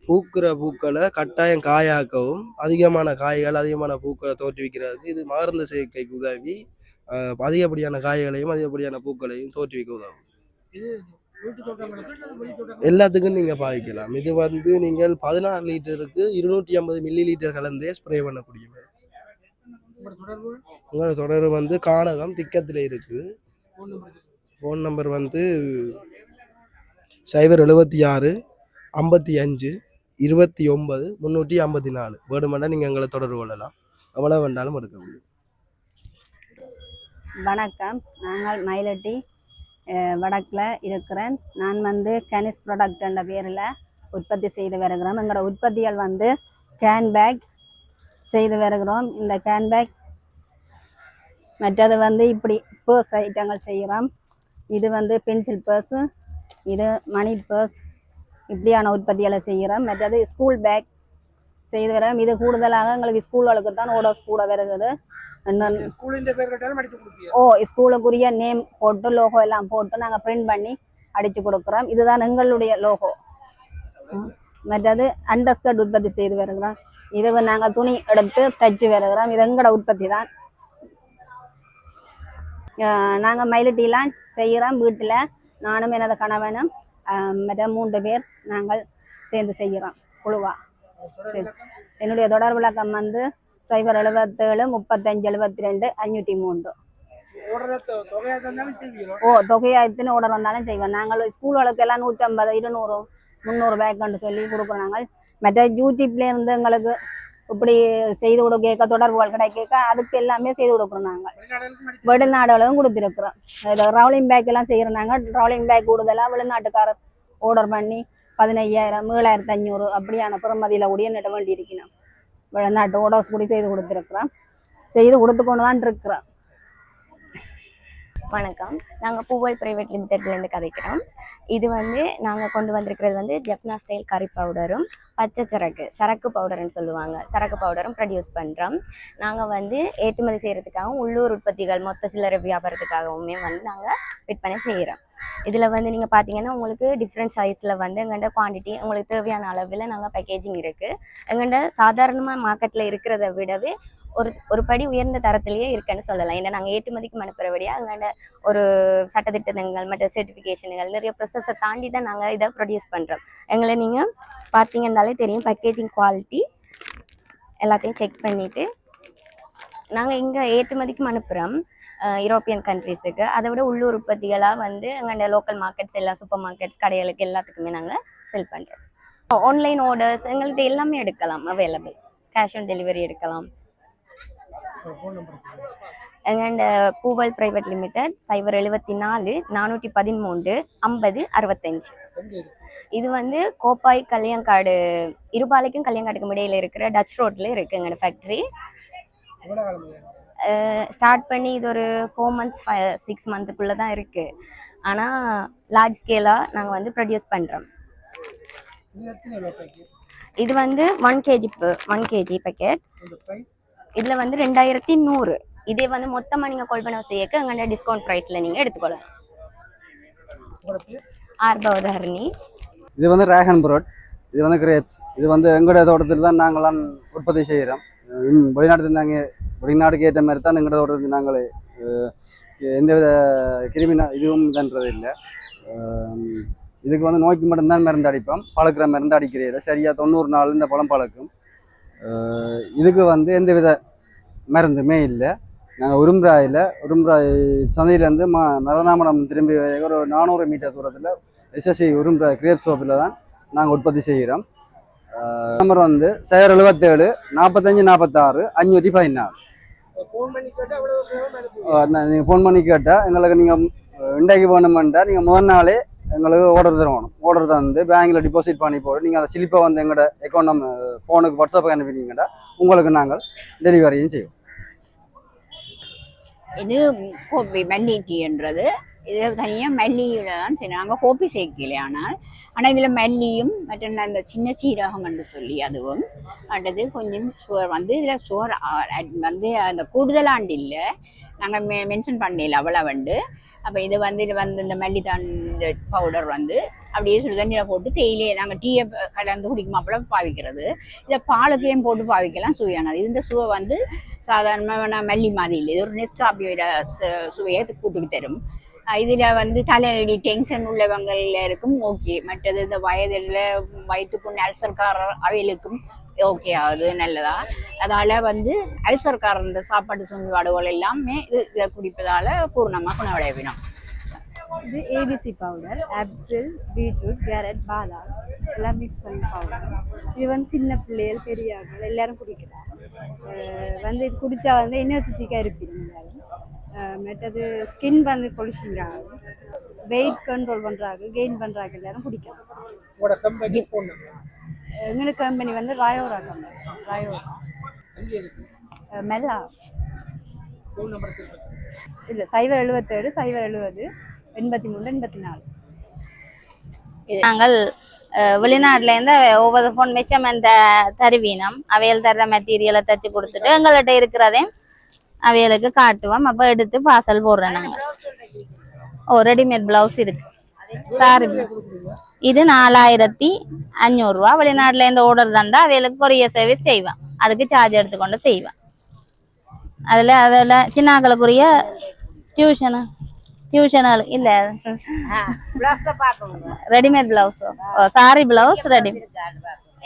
பூக்கிற பூக்களை கட்டாயம் காயாக்கவும் அதிகமான காய்கள் அதிகமான பூக்களை தோற்றுவிக்கிறதுக்கு இது மகரந்த சேர்க்கைக்கு உதவி அதிகப்படியான காய்களையும் அதிகப்படியான பூக்களையும் தோற்றுவிக்க உதவும். எல்லாத்துக்கும் நீங்கள் பாவிக்கலாம். இது வந்து நீங்கள் 16 லிட்டருக்கு 250 மில்லி லிட்டர் கலந்தே ஸ்ப்ரே பண்ணக்கூடிய. உங்களோட தொடர்பு வந்து கானகம் திக்கத்தில் இருக்குது. ஃபோன் நம்பர் வந்து 076 55 29 354. வேணுமெண்டா நீங்கள் எங்களை தொடர்பு கொள்ளலாம். எவ்வளோ வேண்டாலும் எடுக்க முடியும். வணக்கம், நாங்கள் மயிலட்டி வடக்கில் இருக்கிறேன். நான் வந்து கனிஸ் ப்ராடக்ட் என்ற பேரில் உற்பத்தி செய்து வருகிறோம். எங்களோட உற்பத்திகள் வந்து கேன் பேக் செய்து வருகிறோம். இந்த கேன் பேக் மற்றது வந்து இப்படி பர்ஸ் ஐட்டங்கள் செய்கிறோம். இது வந்து பென்சில் பர்ஸு, இது மணி பர்ஸ், இப்படியான உற்பத்திகளை செய்கிறோம். மற்றது ஸ்கூல் பேக் செய்து வரோம். இது கூடுதலாக எங்களுக்கு ஸ்கூல்களுக்கு தான் ஓடர்ஸ் கூட வருகிறது. ஸ்கூலுக்குரிய நேம் போட்டு லோகோ எல்லாம் போட்டு நாங்கள் பிரிண்ட் பண்ணி அடித்து கொடுக்குறோம். இதுதான் எங்களுடைய லோகோ. மற்றது அண்டர்ஸ்கர்ட் உற்பத்தி செய்து வருகிறோம். இது நாங்கள் துணி எடுத்து தைச்சு வருகிறோம். இது எங்களோட உற்பத்தி தான். நாங்கள் மயிலட்டிலாம் செய்கிறோம். வீட்டில் நானும் எனது கணவனும் மற்ற 3 பேர் நாங்கள் சேர்ந்து செய்கிறோம் குழுவா. என்னுடைய தொடர் விளக்கம் வந்து 077 35 72 503. தொகையாயத்தின் ஆர்டர் வந்தாலும் செய்வோம். நாங்கள் ஸ்கூல்களுக்கு எல்லாம் 150 200 300 பேக்குன்னு சொல்லி கொடுக்குறோம். நாங்கள் மற்ற யூடியூப்லேருந்து எங்களுக்கு இப்படி செய்து கொடுக்க தொடர்புகள் கிடைக்க அதுக்கு எல்லாமே செய்து கொடுக்குறோம். நாங்கள் வெளிநாடுகளும் கொடுத்துருக்குறோம். ரவுலிங் பேக் எல்லாம் செய்கிறோம். நாங்கள் ரவுலிங் பேக் கூடுதலாக வெளிநாட்டுக்காரர் ஆர்டர் பண்ணி 15,000 7,500 அப்படியான பெறுமதியில் கூடிய நட வேண்டி இருக்கணும். வெளிநாட்டு ஆர்டர்ஸ் கூடி செய்து கொடுத்துருக்குறோம். செய்து கொடுத்து கொண்டு தான் இருக்கிறோம். வணக்கம், நாங்கள் பூவல் பிரைவேட் லிமிடெட்லேருந்து கதைக்கிறோம். இது வந்து நாங்கள் கொண்டு வந்திருக்கிறது வந்து ஜெஃப்னா ஸ்டைல் கறி பவுடரும் பச்சை சரக்கு பவுடர்னு சொல்லுவாங்க. சரக்கு பவுடரும் ப்ரொடியூஸ் பண்ணுறோம். நாங்கள் வந்து ஏற்றுமதி செய்கிறதுக்காகவும் உள்ளூர் உற்பத்திகள் மொத்த சில்லறை வியாபாரத்துக்காகவுமே வந்து நாங்கள் விற்பனை செய்கிறோம். இதில் வந்து நீங்கள் பார்த்தீங்கன்னா உங்களுக்கு டிஃப்ரெண்ட் சைஸில் வந்து எங்கள்கிட்ட குவான்டிட்டி உங்களுக்கு தேவையான அளவில் நாங்கள் பேக்கேஜிங் இருக்குது. எங்கள்கிட்ட சாதாரணமாக மார்க்கெட்டில் இருக்கிறத விடவே ஒரு படி உயர்ந்த தரத்திலேயே இருக்குன்னு சொல்லலாம். ஏன்னா நாங்கள் ஏற்றுமதிக்கு அனுப்புகிறபடியாக எங்கள்கிட்ட ஒரு சட்டத்திட்டங்கள் மற்ற சர்டிஃபிகேஷனுகள் நிறைய ப்ரொசஸை தாண்டி தான் நாங்கள் இதை ப்ரொடியூஸ் பண்ணுறோம். எங்களை நீங்கள் பார்த்தீங்கன்னாலே தெரியும், பேக்கேஜிங் குவாலிட்டி எல்லாத்தையும் செக் பண்ணிவிட்டு நாங்கள் இங்கே ஏற்றுமதிக்கும் அனுப்புகிறோம் யூரோப்பியன் கண்ட்ரீஸுக்கு. அதை விட உள்ளூர் உற்பத்திகளாக வந்து எங்கள்கிட்ட லோக்கல் மார்க்கெட்ஸ் எல்லாம் சூப்பர் மார்க்கெட்ஸ் கடைகளுக்கு எல்லாத்துக்குமே நாங்கள் செல் பண்ணுறோம். ஆன்லைன் ஆர்டர்ஸ் எங்கள்கிட்ட எல்லாமே எடுக்கலாம், அவைலபிள். கேஷ் ஆன் டெலிவரி எடுக்கலாம். எங்கள்ட பூவல் பிரைவேட் லிமிடெட் 074 413 50 65. இது வந்து கோப்பாய் கல்யாங்காடு இருபாலைக்கும் கல்யாங்காடுக்கும் இடையில இருக்கிற டச் ரோட்ல இருக்கு எங்களோட ஃபேக்ட்ரி. ஸ்டார்ட் பண்ணி இது ஒரு 4 months 6 monthக்குள்ளே தான் இருக்கு. ஆனால் லார்ஜ் ஸ்கேலாக நாங்கள் வந்து ப்ரொடியூஸ் பண்ணுறோம். இது வந்து 1 kg பேக்கெட். இதில் வந்து 2100. இதே வந்து மொத்தமாக நீங்கள் கொள்வனவு செய்யக்க எங்கள்கிட்ட டிஸ்கவுண்ட் ப்ரைஸில் நீங்கள் எடுத்துக்கொள்ளலாம். ஆர்பவதரணி. இது வந்து ரேகன் புரோட், இது வந்து கிரேப்ஸ். இது வந்து எங்களோட தோட்டத்தில் தான் நாங்களாம் உற்பத்தி செய்கிறோம். வெளிநாட்டுக்கு ஏற்ற மாதிரி தான் எங்களோட தோட்டத்தில் நாங்கள் எந்தவித கிருமி இதுவும் இதுன்றது இல்லை. இதுக்கு வந்து நோய்க்கு மட்டும்தான் மருந்து அடிப்போம். பழக்கிற மருந்து அடிக்கிறீர்கள் சரியாக 90 நாள் இந்த பழம் பழக்கும். இதுக்கு வந்து எந்தவித மருந்துமே இல்லை. நாங்கள் உரும்ராய் சந்தையிலேருந்து மதனாமடம் திரும்பி ஒரு 400 மீட்டர் தூரத்தில் எஸ்எஸ்சி உரும்ராய் கிரேப் சோப்பில் தான் நாங்கள் உற்பத்தி செய்கிறோம். நம்பர் வந்து 077 45 46 514. நீங்கள் ஃபோன் பண்ணி கேட்டால் எங்களுக்கு நீங்கள் இன்றைக்கு வேணுமெண்டா நீங்கள் முதல் நாளே எங்களுக்கு ஆர்டர் தருவோம். ஆர்டர் தந்து பேங்கில் டிபாசிட் பண்ணி போட்டு நீங்கள் அந்த ஸ்லிப்பை வந்து எங்களோட அக்கௌண்ட் ஃபோனுக்கு வாட்ஸ்அப்புக்கு அனுப்பிட்டீங்கன்னா உங்களுக்கு நாங்கள் டெலிவரியும் செய்வோம். இது கோப்பி மல்லி டீன்றது. இதில் தனியாக மல்லியில் தான் சரி நாங்கள் கோப்பி சேர்க்கல. ஆனால் இதில் மல்லியும் மற்ற அந்த சின்ன சீரகம் என்று சொல்லி அதுவும் அடுத்தது கொஞ்சம் சுவர் வந்து இதில் சுவர் வந்து அந்த கூடுதலாண்டு இல்லை, நாங்கள் மென்ஷன் பண்ணல அவ்வளோ வந்து. அப்போ இது வந்து இந்த மல்லிதான் இந்த பவுடர் வந்து அப்படியே சுடுதண்ணியில் போட்டு தேயிலையை நாங்கள் டீயை கலந்து குடிக்கும் அப்பளம் பாவிக்கிறது. இதை பாலுக்கையும் போட்டு பாவிக்கலாம், சுவையானது. இந்த சுவை வந்து சாதாரணமான மல்லி மாதிரி இல்லை, இது ஒரு நெஸ்காபியோட சுவையை கூட்டுக்கு தரும். இதில் வந்து தலையடி டென்ஷன் உள்ளவங்களில் இருக்கும் ஓகே. மற்றது இந்த வயதில் வயிற்றுக்கும் அல்சர்காரர் அவைகளுக்கும் ஓகே ஆகுது, நல்லதா. அதால் வந்து அல்சர்காரர் இந்த சாப்பாட்டு சுமைப்பாடுகள் எல்லாமே இதை குடிப்பதால் பூர்ணமாக குணவடைவிடும். இது ABC powder, apple, beetroot, carrot, பாதாம் எல்லாம் மிக்ஸ் பண்ணி பவுடர். இது வந்து சின்ன பிள்ளைகள் பெரியவர்கள் எல்லாரும் குடிக்கலாம். வந்து இது குடித்தா வந்து எனர்ஜெட்டிக்காக இருப்பீங்க. மற்றது ஸ்கின் வந்து பொலிஷிங் ஆகும், வெயிட் கண்ட்ரோல் பண்ணுறாங்க, கெயின் பண்ணுறாங்க, எல்லாரும் குடிக்கலாம். எங்களுக்கு கம்பெனி வந்து ராயோரா கம்பெனி, ராயோரா மெல்லா. இல்லை 077 070 83 84. நாங்கள் வெளிநாட்டுல இருந்து ஒவ்வொரு ஃபோன் மெஷர்மெண்ட் தருவீனம் அவையில் தர்ற மெட்டீரியலை தச்சு கொடுத்துட்டு எங்கள்கிட்ட இருக்கிறதையும் அவைகளுக்கு காட்டுவோம். அப்போ எடுத்து பார்சல் போடுறோம். நாங்கள் ரெடிமேட் பிளவுஸ் இருக்கு சாரி. இது 4500 ரூபா. வெளிநாட்டுல இருந்து ஆர்டர் தந்தா அவைகளுக்கு கொரியர் சர்வீஸ் செய்வேன், அதுக்கு சார்ஜ் எடுத்துக்கொண்டு செய்வேன். அதில் சின்னாக்களுக்குரிய டியூஷனு டியூஷனால் இல்ல ரெடிமேட் பிளவுஸோ சாரி பிளவுஸ் ரெடி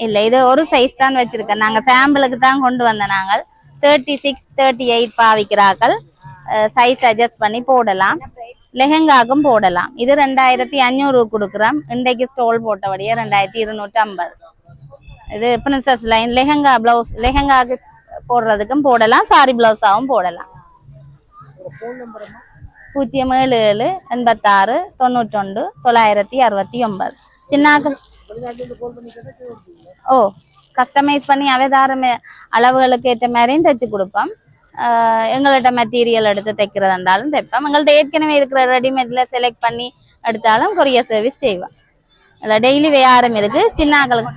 இல்ல இது ஒரு சைஸ் தான் வச்சிருக்கேன். நாங்க சாம்பிளுக்கு தான் கொண்டு வந்த நாங்கள் 36 38 பாவிக்கிறார்கள். சைஸ் அட்ஜஸ்ட் பண்ணி போடலாம். லெஹெங்காக்கும் போடலாம். இது 2500 கொடுக்குறோம். இன்றைக்கு ஸ்டோல் போட்டபடியே 2250. இது பிரின்சஸ் லைன் லெஹெங்கா பிளவுஸ் லெஹெங்காக்கு போடுறதுக்கும் போடலாம். சாரி பிளவுஸாவும் போடலாம். 077 86 91 969 சின்னாக்கள். ஓ கஸ்டமைஸ் பண்ணி அவதாரம் அளவுகளுக்கு ஏற்ற மாதிரியும் தைச்சு கொடுப்போம். எங்கள்கிட்ட மெட்டீரியல் எடுத்து தைக்கிறதா இருந்தாலும் தைப்போம். எங்கள்கிட்ட ஏற்கனவே இருக்கிற ரெடிமேட்ல செலக்ட் பண்ணி எடுத்தாலும் கொரியர் சர்வீஸ் செய்வோம். இல்லை டெய்லி வியாபாரம் இருக்கு. சின்னாக்களுக்கு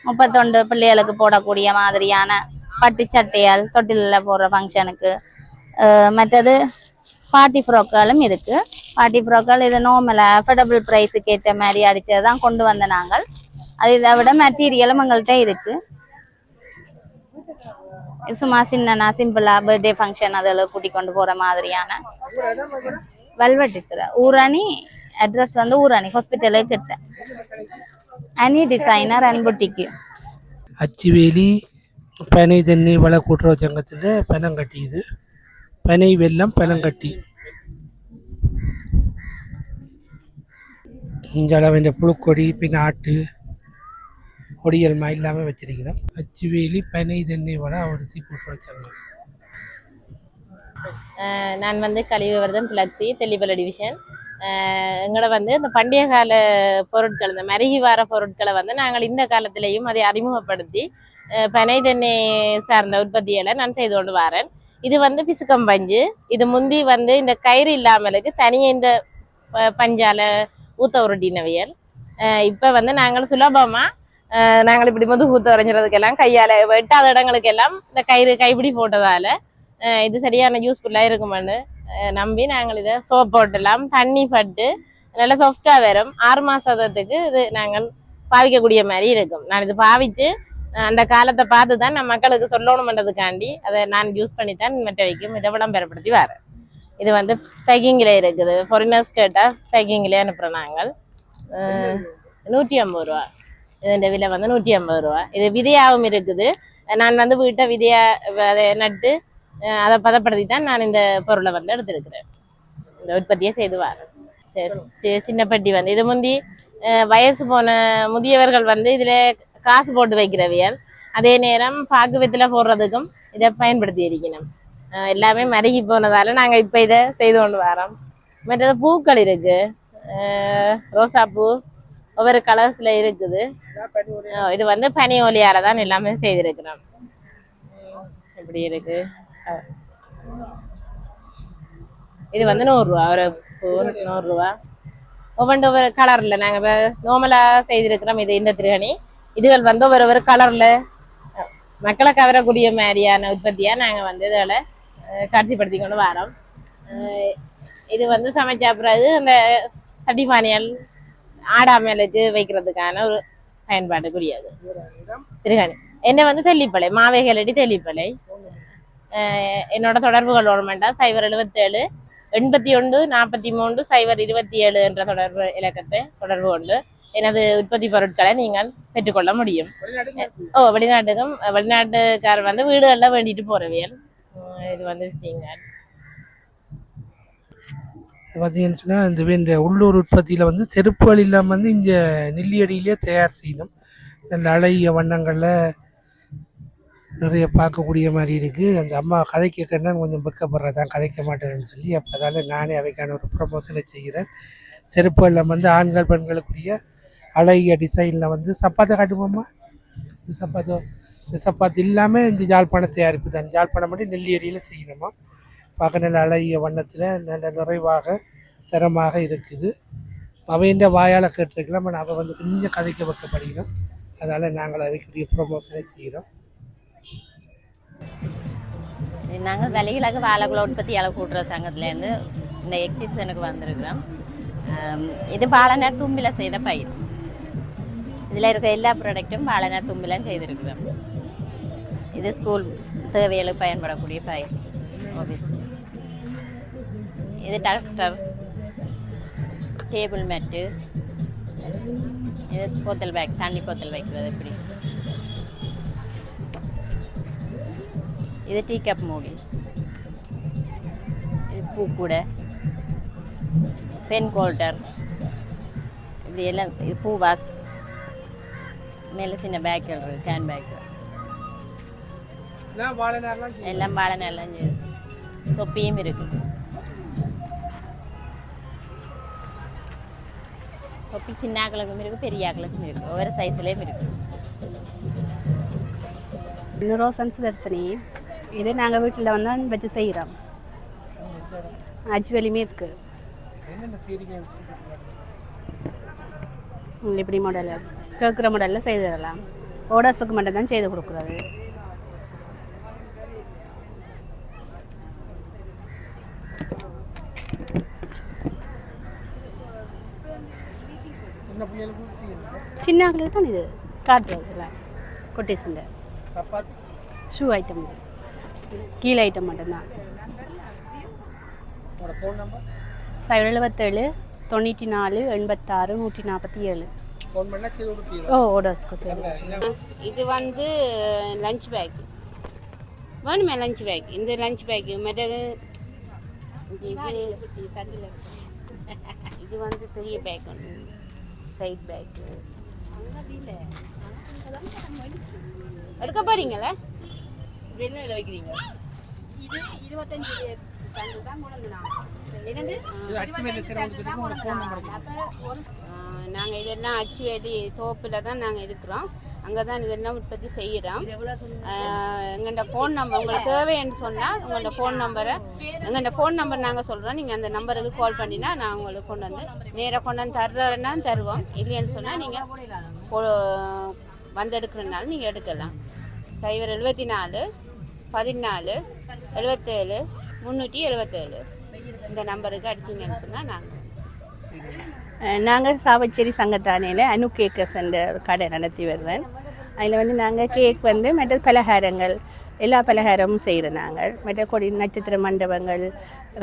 31 பிள்ளைகளுக்கு போடக்கூடிய மாதிரியான பட்டு சட்டையால் தொட்டிலில் போடுற ஃபங்க்ஷனுக்கு. மற்றது பார்ட்டி ஃப்ராக்காலும் இருக்கு. பார்ட்டி ஃப்ராக்கால் இது நார்மலாக அஃபோர்டபுள் ப்ரைஸுக்கு ஏற்ற மாதிரி அடித்தது தான் கொண்டு வந்த நாங்கள். அது இதை விட மெட்டீரியலும் எங்கள்கிட்ட இருக்கு. சும்மா சின்னனா சிம்பிளா பர்த்டே ஃபங்க்ஷன் அதில் கூட்டி கொண்டு போற மாதிரியான வெல்வெட் இருக்கிற ஊரணி. அட்ரஸ் வந்து ஊரணி ஹாஸ்பிட்டலுக்கு கிட்ட. அனி டிசைனர் அண்ட் புட்டிக்கு. அச்சுவேலி பனை தென்னை வள கூட்டுறவு சங்கத்தில் பனங்கட்டி. இது பனை வெல்லம் பனங்கட்டி. இந்த அளவு புழுக்கொடி பின் ஆட்டு கொடியல் மாதிரி இல்லாமல் வச்சிருக்கிறோம். அச்சுவேலி பனை தென்னை வள அரிசி கூட்டுறவு சங்கம். நான் வந்து கலிவிவர்தன் பிளக்ஸி தெல்லிப்பள டிவிஷன். எங்களை வந்து இந்த பண்டிகை கால பொருட்கள் இந்த மருகி வார பொருட்களை வந்து நாங்கள் இந்த காலத்திலையும் அதை அறிமுகப்படுத்தி பனை தென்னை சார்ந்த உற்பத்திகளை நான் செய்து கொண்டு வரேன். இது வந்து பிசுக்கம் பஞ்சு. இது முந்தி வந்து இந்த கயிறு இல்லாமலுக்கு தனியாக இந்த பஞ்சால ஊத்த உருட்டினவியல். இப்போ வந்து நாங்கள் சுலபமாக நாங்கள் இப்படி முதுகு ஊத்த உரைஞ்சிறதுக்கெல்லாம் கையால் வெட்டாத இடங்களுக்கெல்லாம் இந்த கயிறு கைப்பிடி போட்டதால இது சரியான யூஸ்ஃபுல்லாக இருக்குமென்னு நம்பி நாங்கள் இதை சோப் போட்டலாம். தண்ணி பட்டு நல்லா சாஃப்டாக வரும். 6 மாதத்துக்கு இது நாங்கள் பாவிக்கக்கூடிய மாதிரி இருக்கும். நான் இது பாவித்து அந்த காலத்தை பார்த்து தான் நான் மக்களுக்கு சொல்லணுமென்றதுக்காண்டி அதை நான் யூஸ் பண்ணி தான் மற்ற வைக்கும் இதை விளம்பரப்படுத்தி வரேன். இது வந்து பேக்கிங்கில் இருக்குது. ஃபாரினர்ஸ் கேட்டால் பேக்கிங்கிலே அனுப்புகிறோம் நாங்கள். 150 ரூபா. இதோட விலை வந்து 150 ரூபா. இது விதையாகவும் இருக்குது. நான் வந்து வீட்டை விதையா அதை நட்டு அதை பதப்படுத்தி தான் நான் இந்த பொருளை வந்து எடுத்துருக்கிறேன். இந்த உற்பத்தியை செய்து வரேன். சின்ன பெட்டி வந்து இது முந்தி வயசு போன முதியவர்கள் வந்து இதில் காசு போட்டு வைக்கிறவியல். அதே நேரம் பாக்கு வெத்தில் போடுறதுக்கும் இதை பயன்படுத்தி இருக்கணும். எல்லாமே மருகி போனதால நாங்கள் இப்போ இதை செய்து கொண்டு வரோம். மற்றது பூக்கள் இருக்கு. ரோசாப்பூ ஒவ்வொரு கலர்ஸில் இருக்குது. இது வந்து பனி ஒலியால் தான் எல்லாமே செய்திருக்கிறோம். இப்படி இருக்கு. இது வந்து 100 ரூபா. ஒரு பூ 100 ரூபா. ஒவ்வொரு கலரில் நாங்கள் இப்போ நார்மலாக செய்திருக்கிறோம். இது இந்த திருகணி. இதுகள் வந்து ஒவ்வொரு கலரில் மக்களை கவரக்கூடிய மாதிரியான உற்பத்தியாக நாங்கள் வந்து இதில் காட்சிப்படுத்தி கொண்டு வரோம். இது வந்து சமைச்ச பிறகு அந்த சட்டிபானியல் ஆடாமலுக்கு வைக்கிறதுக்கான ஒரு பயன்பாட்டுக்குரியது. திருகணி என்ன வந்து தெல்லிப்பளை மாவேகலடி தெல்லிப்பளை. என்னோட தொடர்புகள் ஓடமாட்டா 077 81 43 027 என்ற தொடர்பு இலக்கத்தை தொடர்பு கொண்டு எனது உற்பத்தி பொருட்களை நீங்கள் பெற்றுக்கொள்ள முடியும். வெளிநாட்டுக்கும் வெளிநாட்டுக்காரர் வந்து வீடுகளில் வேண்டிட்டு போறவியல். இது வந்து பார்த்தீங்கன்னு சொன்னால் இந்த உள்ளூர் உற்பத்தியில் வந்து செருப்புகள் இல்லாமல் வந்து இங்கே நெல்லியடியிலே தயார் செய்யணும். நல்ல அழகிய வண்ணங்களில் நிறைய பார்க்கக்கூடிய மாதிரி இருக்குது. அந்த அம்மா கதைக்க கண்ணா கொஞ்சம் வெக்கப்படுறதான் கதைக்க மாட்டேன்னு சொல்லி அப்போ அதால் நானே அவைக்கான ஒரு ப்ரமோஷனை செய்கிறேன். செருப்புகளில் வந்து ஆண்கள் பெண்களுக்குரிய அழகிய டிசைனில் வந்து சப்பாத்தை காட்டுவோம்மா. இந்த சப்பாத்து இல்லாமல் இந்த ஜாழ்ப்பாண தயாரிப்பு தான். ஜாழ்ப்பாணம் மட்டும் நெல்லியடியில் செய்யணுமா. பார்க்க நல்ல அழகிய வண்ணத்தில் நல்ல நிறைவாக தரமாக இருக்குது. அவையின் வாயால் கேட்டிருக்கலாம். ஆனால் அவை வந்து கொஞ்சம் கதைக்க வைக்கப்படுகிறோம். அதால் நாங்கள் அவைக்குரிய ப்ரமோஷனை செய்கிறோம். நாங்கள் வலிகிழக்கு வாழைக்குள்ள உற்பத்தியாளர் கூட்டுறவு சங்கத்துலேருந்து இந்த எக்ஸிபிஷனுக்கு வந்திருக்கிறோம். இது பாலநார் தும்பில செய்த பயிர். இதில் இருக்கிற எல்லா ப்ராடக்ட்டும் பாலநார் தும்பிலாம் செய்திருக்கிறோம். இது ஸ்கூல் தேவைகளுக்கு பயன்படக்கூடிய பயிர். ஆஃபீஸ் இது டஸ்டர், டேபிள் மேட்டு, இது போத்தல் பேக், தண்ணி போத்தல் வைக்கிறது எப்படி, இது டீ கப் மூடி, இது பூக்கூடை, பென் ஹோல்டர், இப்படி எல்லாம், இது பூவாஸ், மேலே சின்ன பேக் இருக்குது, கேன் பேக், எல்லாம் வாழை நேரலாம் செய்யுது. தொப்பியும் இருக்கு, தொப்பி சின்ன ஆக்களுக்கும் இருக்கு, பெரிய ஆக்களுக்கும் இருக்கு, ஒவ்வொரு சைஸ்லேயும் இருக்கு. ரோசன் சுதர்சனி, இது நாங்கள் வீட்டில் வந்து வச்சு செய்கிறோம். அச்சுவலியுமே இருக்கு. இப்படி மாடல் கேட்குற மாடலில் செய்து தரலாம். ஓடர்ஸுக்கு மட்டும் தான் செய்து கொடுக்குறது. சின்ன ஆக்களுக்கு தான் இது காட்டுறது. கொட்டேசன் ஷூ ஐட்டம், கீழே ஐட்டம் மட்டும்தான். 77 94 86 147. ஓ ஓடர்ஸ்க்கு சரி. இது வந்து லஞ்ச் பேக் வேணுமே, லஞ்ச் பேக், இந்த லஞ்ச் பேக்கு மற்றது இது வந்து பெரிய பேக் ஒன்று, சைட் பேக்கு எடுக்க போறீங்களே. என்ன விலை வைக்கிறீங்க? இது 25 நாங்கள் இதெல்லாம் அச்சுவேலி தோப்பில் தான் நாங்கள் இருக்கிறோம். அங்கே தான் இதெல்லாம் உற்பத்தி செய்கிறோம். எங்கள்ட ஃபோன் நம்பர் உங்களுக்கு தேவைன்னு சொன்னால் உங்களோட ஃபோன் நம்பர் நாங்கள் சொல்கிறோம். நீங்கள் அந்த நம்பருக்கு கால் பண்ணினா நான் உங்களுக்கு கொண்டு வந்து நேராக கொண்டு வந்து தர்றேன்னா தருவோம். இல்லைன்னு சொன்னால் நீங்கள் வந்து எடுக்கிறனால நீங்கள் எடுக்கலாம். 074 14 77 377 இந்த நம்பருக்கு அடிச்சிங்கன்னு சொன்னால் நாங்கள் சாவச்சேரி சங்கத்தானையில் அனு கேக்கர்ஸ் என்ற ஒரு கடை நடத்தி வருவேன். அதில் வந்து நாங்கள் கேக் வந்து மற்ற பலகாரங்கள், எல்லா பலகாரமும் செய்கிறோம். நாங்கள் மற்ற கொடி நட்சத்திர மண்டபங்கள்,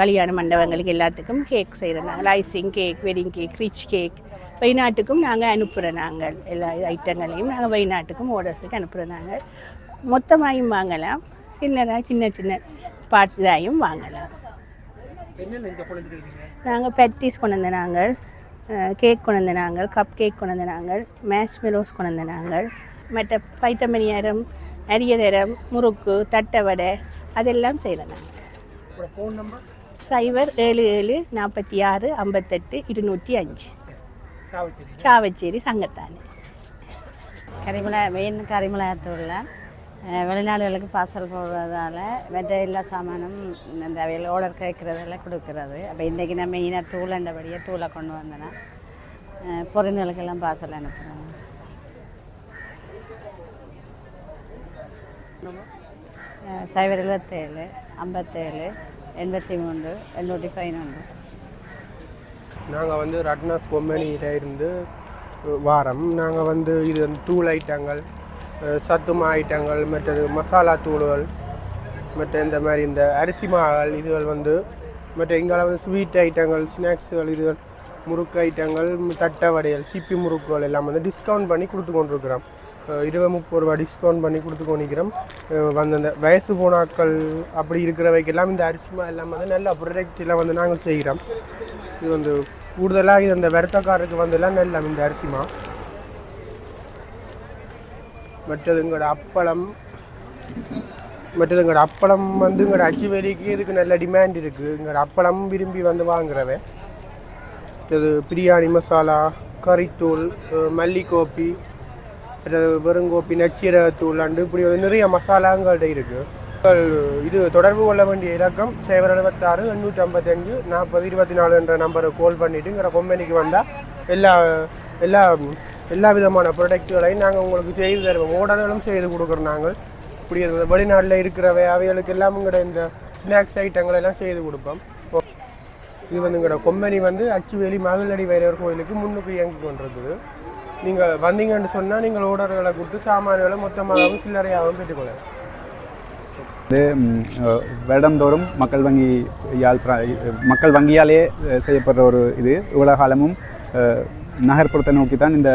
கல்யாண மண்டபங்களுக்கு எல்லாத்துக்கும் கேக் செய்கிறோம். நாங்கள் icing cake, wedding cake, rich cake வெளிநாட்டுக்கும் நாங்கள் அனுப்புகிறோம். நாங்கள் எல்லா ஐட்டங்களையும் நாங்கள் வெளிநாட்டுக்கும் ஓடர்ஸுக்கு அனுப்புகிறோம். நாங்கள் மொத்தமாயும் வாங்கலாம், சின்னதாக சின்ன சின்ன பார்ட்ஸ் இதாயும் வாங்கலாம். நாங்கள் பேட்டிஸ் கொண்டு வந்த நாங்கள், கேக் கொண்டு வந்த நாங்கள், கப் கேக் கொண்டு வந்த நாங்கள், மேஷ் மெலோஸ் கொண்டு வந்த நாங்கள், மற்ற பைத்தமணியாரம், அரியதரம், முறுக்கு, தட்டை வடை அதெல்லாம் செய்கிறோம். நாங்கள் 077 46 58 205 சாவச்சேரி சங்கத்தானே. கரிமலாயத்தூரில் வெளிநாடுகளுக்கு பார்சல் போடுறதால மற்ற எல்லா சாமானும் இந்த அவையில் ஓர்டர் கேட்குறதெல்லாம் கொடுக்குறது. அப்போ இன்றைக்கி நம்ம மெயினாக தூளண்டபடியாக தூளை கொண்டு வந்தோன்னா பொருளுக்கெல்லாம் பார்சல் அனுப்புகிறோம். 077 57 83 811. நாங்கள் வந்து ரட்னாஸ் கம்பெனியில் இருந்து வாரம். நாங்கள் வந்து இது தூள் ஐட்டங்கள், சத்துமா ஐட்டங்கள், மற்றது மசாலா தூள்கள், மற்ற இந்த மாதிரி இந்த அரிசி மாவுகள் இதுகள் வந்து, மற்ற இங்கே வந்து ஸ்வீட் ஐட்டங்கள், ஸ்நாக்ஸுகள், இதுகள் முறுக்கு ஐட்டங்கள், தட்டை வடைகள், சிப்பி முறுக்குகள் எல்லாம் வந்து டிஸ்கவுண்ட் பண்ணி கொடுத்து கொண்டிருக்கிறோம். 20-30 ரூபா டிஸ்கவுண்ட் பண்ணி கொடுத்து கொண்டிருக்கிறோம். வந்து அந்த வயசு போனாக்கள் அப்படி இருக்கிறவைக்கெல்லாம் இந்த அரிசி மாவு எல்லாம் வந்து நல்ல ப்ரொடக்டெல்லாம் வந்து நாங்கள் செய்கிறோம். இது வந்து கூடுதலாக இது அந்த வருத்தக்காரருக்கு வந்து எல்லாம் நல்ல இந்த அரிசி மாவு. மற்றது எங்களோட அப்பளம் வந்து எங்களோட அச்சுவேலிக்கு இதுக்கு நல்ல டிமாண்ட் இருக்குது. எங்களோட அப்பளம் விரும்பி வந்து வாங்குறவன். இது பிரியாணி மசாலா, கறித்தூள், மல்லிகோப்பி, வெறுங்கோப்பி, நச்சீரகத்தூள் அண்டு இப்படி வந்து நிறைய மசாலாங்கள்ட்ட இருக்குது. இது தொடர்பு கொள்ள வேண்டிய இலக்கம் 076 855 40 24 என்ற நம்பரை கால் பண்ணிவிட்டு எங்களோட கம்பெனிக்கு வந்தால் எல்லா விதமான ப்ராடக்ட்டுகளையும் நாங்கள் உங்களுக்கு செய்து தருவோம். ஓடர்களும் செய்து கொடுக்குறோம். நாங்கள் இப்படி வெளிநாட்டில் இருக்கிறவை அவைகளுக்கு எல்லாம் எங்களோட இந்த ஸ்நாக்ஸ் ஐட்டங்கள் எல்லாம் செய்து கொடுப்போம். இது வந்து எங்களோட கம்பெனி வந்து அச்சுவேலி மகளடி வைரவர் கோயிலுக்கு முன்னுக்கு இயங்கி கொண்டிருக்குது. நீங்கள் வந்தீங்கன்னு சொன்னால் நீங்கள் ஓடர்களை கொடுத்து சாமான்களை மொத்தமாகவும் சில்லறையாகவும் பெற்றுக்கொள்ளலாம். இது வருடந்தோறும் மக்கள் வங்கியாலே செய்யப்படுற ஒரு இது இவ்வளோ காலமும் நகர்ப்புறத்தை நோக்கி தான் இந்த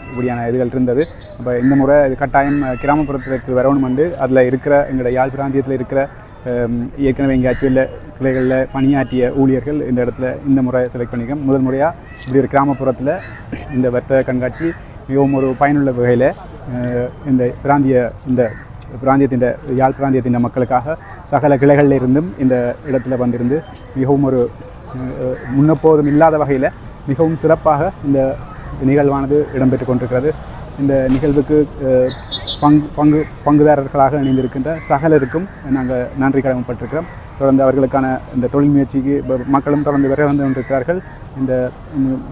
இப்படியான இதுகள் இருந்தது. அப்போ இந்த முறை இது கட்டாயம் கிராமப்புறத்துக்கு வரணும் வந்து அதில் இருக்கிற எங்களோட யாழ் பிராந்தியத்தில் இருக்கிற ஏற்கனவே இங்கே அச்சுவல்ல கிளைகளில் பணியாற்றிய ஊழியர்கள் இந்த இடத்துல இந்த முறை செலக்ட் பண்ணிக்கிறோம். முதல் முறையாக இப்படி ஒரு கிராமப்புறத்தில் இந்த வர்த்தக கண்காட்சி மிகவும் ஒரு பயனுள்ள வகையில் இந்த பிராந்தியத்தின் யாழ் பிராந்தியத்தின் மக்களுக்காக சகல கிளைகளில் இருந்தும் இந்த இடத்துல வந்திருந்து மிகவும் ஒரு முன்னெப்போதும் இல்லாத வகையில் மிகவும் சிறப்பாக இந்த நிகழ்வானது இடம்பெற்று கொண்டிருக்கிறது. இந்த நிகழ்வுக்கு பங்குதாரர்களாக இணைந்திருக்கின்ற சகலருக்கும் நாங்கள் நன்றி கடமைப்பட்டிருக்கிறோம். தொடர்ந்து அவர்களுக்கான இந்த தொழில் முயற்சிக்கு மக்களும் தொடர்ந்து வந்து கொண்டிருக்கிறார்கள். இந்த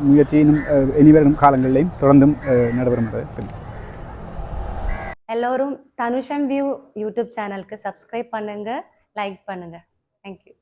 முயற்சி இன்னும் இனிவரும் காலங்களிலையும் தொடர்ந்தும் நடைபெறும். எல்லோரும் தனுஷம் வியூ யூடியூப் சேனலுக்கு சப்ஸ்கிரைப் பண்ணுங்கள், லைக் பண்ணுங்கள். தேங்க்யூ.